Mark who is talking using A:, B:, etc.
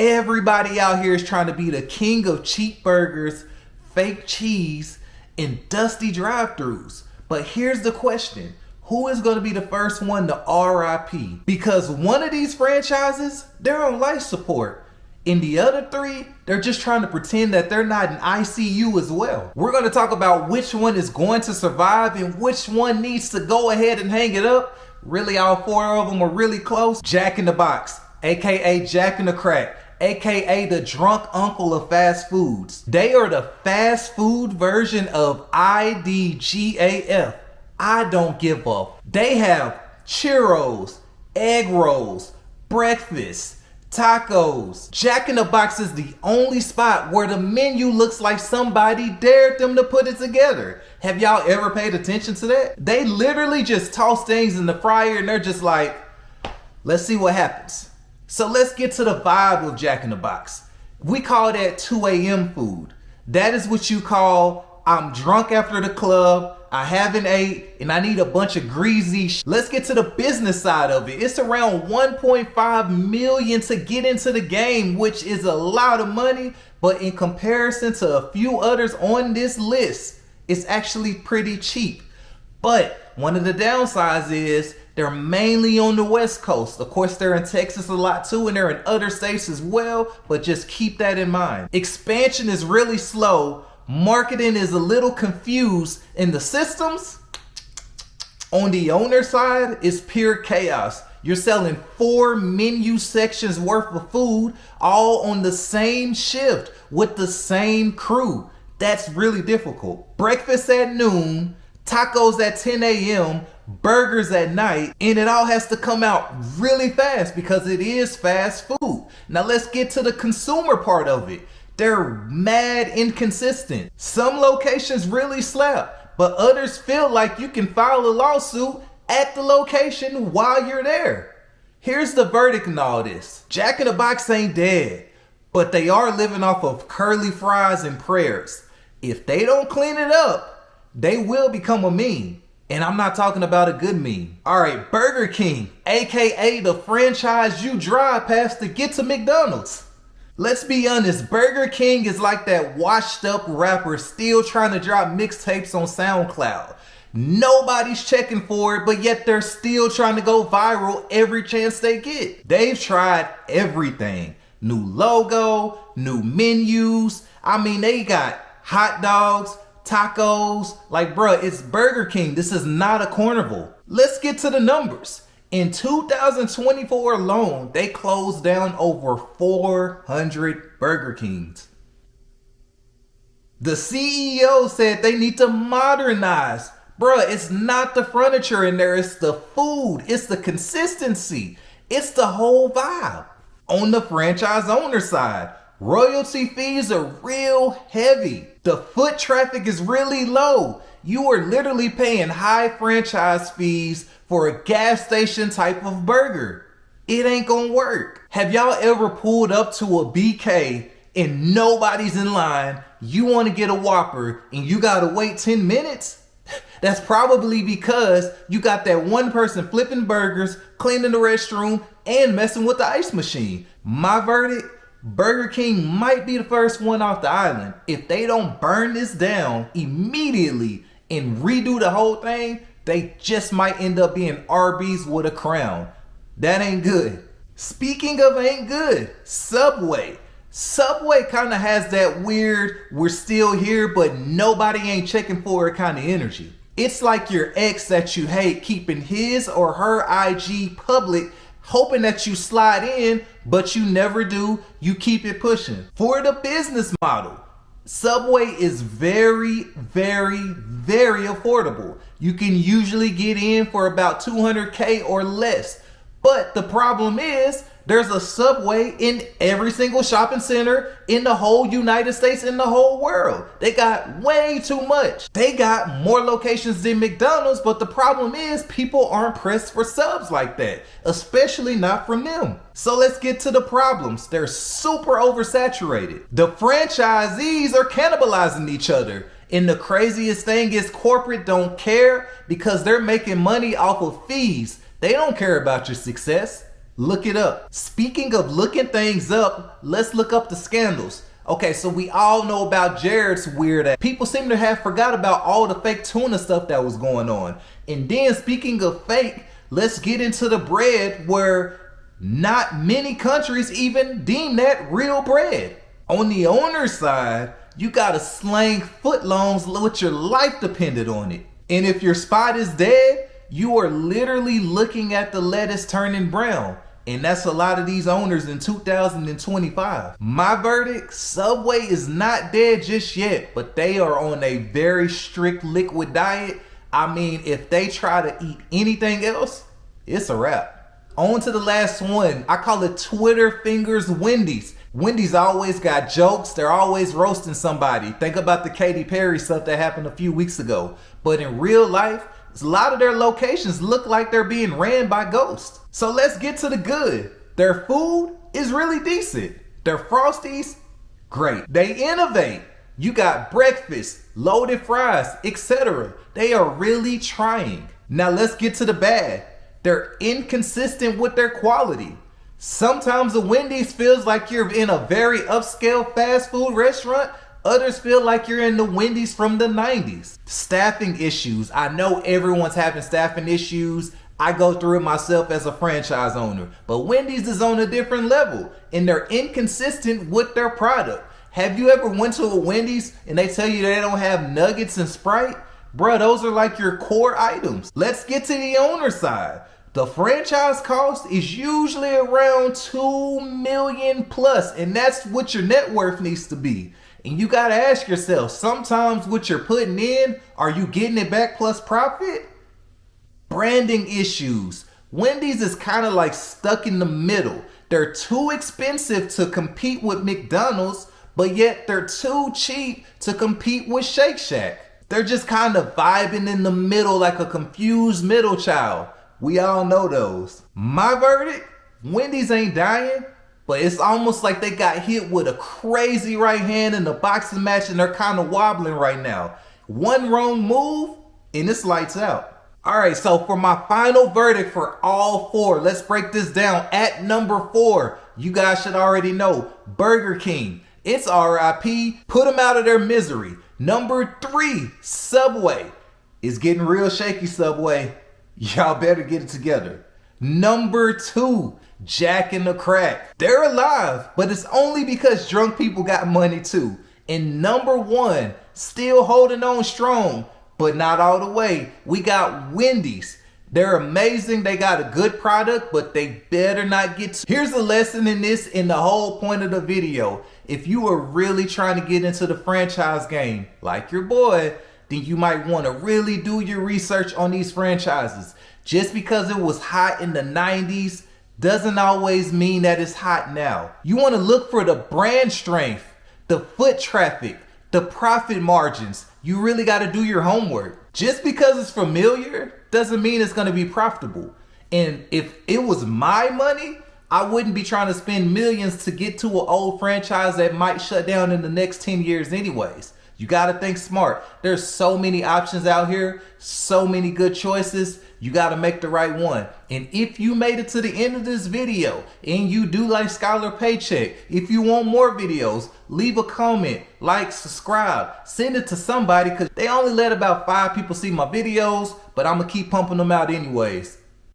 A: Everybody out here is trying to be the king of cheap burgers, fake cheese, and dusty drive-thrus. But here's the question. Who is going to be the first one to RIP? Because one of these franchises, they're on life support. And the other three, they're just trying to pretend that they're not in ICU as well. We're going to talk about which one is going to survive and which one needs to go ahead and hang it up. Really, all four of them are really close. Jack in the Box, aka Jack in the Crack, aka the drunk uncle of fast foods. They are the fast food version of IDGAF. I don't give up. They have churros, egg rolls, breakfast, tacos. Jack in the Box is the only spot where the menu looks like somebody dared them to put it together. Have y'all ever paid attention to that? They literally just toss things in the fryer and they're just like, let's see what happens. So let's get to the vibe of Jack in the Box. We call that 2 a.m. food. That is what you call, I'm drunk after the club, I haven't ate, and I need a bunch of greasy Let's get to the business side of it. It's around 1.5 million to get into the game, which is a lot of money, but in comparison to a few others on this list, it's actually pretty cheap. But one of the downsides is they're mainly on the West Coast. Of course, they're in Texas a lot too, and they're in other states as well, but just keep that in mind. Expansion is really slow. Marketing is a little confused, and the systems on the owner side is pure chaos. You're selling 4 menu sections worth of food all on the same shift with the same crew. That's really difficult. Breakfast at noon, tacos at 10 a.m., burgers at night, and it all has to come out really fast because it is fast food. Now let's get to the consumer part of it. They're mad inconsistent. Some locations really slap, but others feel like you can file a lawsuit at the location while you're there. Here's the verdict in all this. Jack in the Box ain't dead, but they are living off of curly fries and prayers. If they don't clean it up, they will become a meme. And I'm not talking about a good meme. Alright, Burger King, aka the franchise you drive past to get to McDonald's. Let's be honest, Burger King is like that washed up rapper still trying to drop mixtapes on SoundCloud. Nobody's checking for it, but yet they're still trying to go viral every chance they get. They've tried everything. New logo, new menus. I mean, they got hot dogs, tacos. Like, bruh, it's Burger King. This is not a carnival. Let's get to the numbers. In 2024 alone, they closed down over 400 Burger Kings. The CEO said they need to modernize. Bruh, it's not the furniture in there, it's the food, it's the consistency, it's the whole vibe. On the franchise owner side, royalty fees are real heavy. The foot traffic is really low. You are literally paying high franchise fees for a gas station type of burger. It ain't gonna work. Have y'all ever pulled up to a BK and nobody's in line? You want to get a Whopper and you gotta wait 10 minutes? That's probably because you got that one person flipping burgers, cleaning the restroom, and messing with the ice machine. My verdict, Burger King might be the first one off the island. If they don't burn this down immediately and redo the whole thing, they just might end up being Arby's with a crown. That ain't good. Speaking of ain't good, Subway. Subway kind of has that weird, we're still here, but nobody ain't checking for it kind of energy. It's like your ex that you hate keeping his or her IG public, hoping that you slide in, but you never do. You keep it pushing. For the business model, Subway is very, very, very affordable. You can usually get in for about $200K or less. But the problem is, there's a Subway in every single shopping center in the whole United States, in the whole world. They got way too much. They got more locations than McDonald's, but the problem is people aren't pressed for subs like that, especially not from them. So let's get to the problems. They're super oversaturated. The franchisees are cannibalizing each other. And the craziest thing is corporate don't care because they're making money off of fees. They don't care about your success. Look it up. Speaking of looking things up, let's look up the scandals. Okay, so we all know about Jared's weird ass. People seem to have forgot about all the fake tuna stuff that was going on. And then speaking of fake, let's get into the bread where not many countries even deem that real bread. On the owner's side, you gotta slang footlongs with your life dependent on it. And if your spot is dead, you are literally looking at the lettuce turning brown. And that's a lot of these owners in 2025. My verdict, Subway is not dead just yet, but they are on a very strict liquid diet. I mean, if they try to eat anything else, it's a wrap. On to the last one. I call it Twitter fingers Wendy's. Wendy's always got jokes. They're always roasting somebody. Think about the Katy Perry stuff that happened a few weeks ago. But in real life, a lot of their locations look like they're being ran by ghosts. So let's get to the good. Their food is really decent. Their Frosties, great. They innovate. You got breakfast, loaded fries, etc. They are really trying. Now let's get to the bad. They're inconsistent with their quality. Sometimes the Wendy's feels like you're in a very upscale fast food restaurant. Others feel like you're in the Wendy's from the 90s. Staffing issues. I know everyone's having staffing issues. I go through it myself as a franchise owner. But Wendy's is on a different level and they're inconsistent with their product. Have you ever went to a Wendy's and they tell you they don't have nuggets and Sprite? Bruh, those are like your core items. Let's get to the owner side. The franchise cost is usually around $2 million plus, and that's what your net worth needs to be. And you gotta ask yourself, sometimes what you're putting in, are you getting it back plus profit? Branding issues. Wendy's is kind of like stuck in the middle. They're too expensive to compete with McDonald's, but yet they're too cheap to compete with Shake Shack. They're just kind of vibing in the middle like a confused middle child. We all know those. My verdict, Wendy's ain't dying, but it's almost like they got hit with a crazy right hand in the boxing match and they're kind of wobbling right now. One wrong move and it's lights out. All right, so for my final verdict for all four, let's break this down. At number 4, you guys should already know, Burger King. It's RIP, put them out of their misery. Number 3, Subway. It's getting real shaky, Subway. Y'all better get it together. Number 2, Jack and the Crack. They're alive, but it's only because drunk people got money too. And number 1, still holding on strong, but not all the way. We got Wendys. They're amazing. They got a good product, but they better not get Here's a lesson in this and the whole point of the video. If you are really trying to get into the franchise game, like your boy, then you might want to really do your research on these franchises. Just because it was hot in the 90s doesn't always mean that it's hot now. You want to look for the brand strength, the foot traffic, the profit margins. You really got to do your homework. Just because it's familiar doesn't mean it's going to be profitable. And if it was my money, I wouldn't be trying to spend millions to get to an old franchise that might shut down in the next 10 years anyways. You gotta think smart. There's so many options out here, so many good choices. You gotta make the right one. And if you made it to the end of this video and you do like Skyler Paycheck, if you want more videos, leave a comment, like, subscribe, send it to somebody because they only let about 5 people see my videos, but I'm gonna keep pumping them out anyways.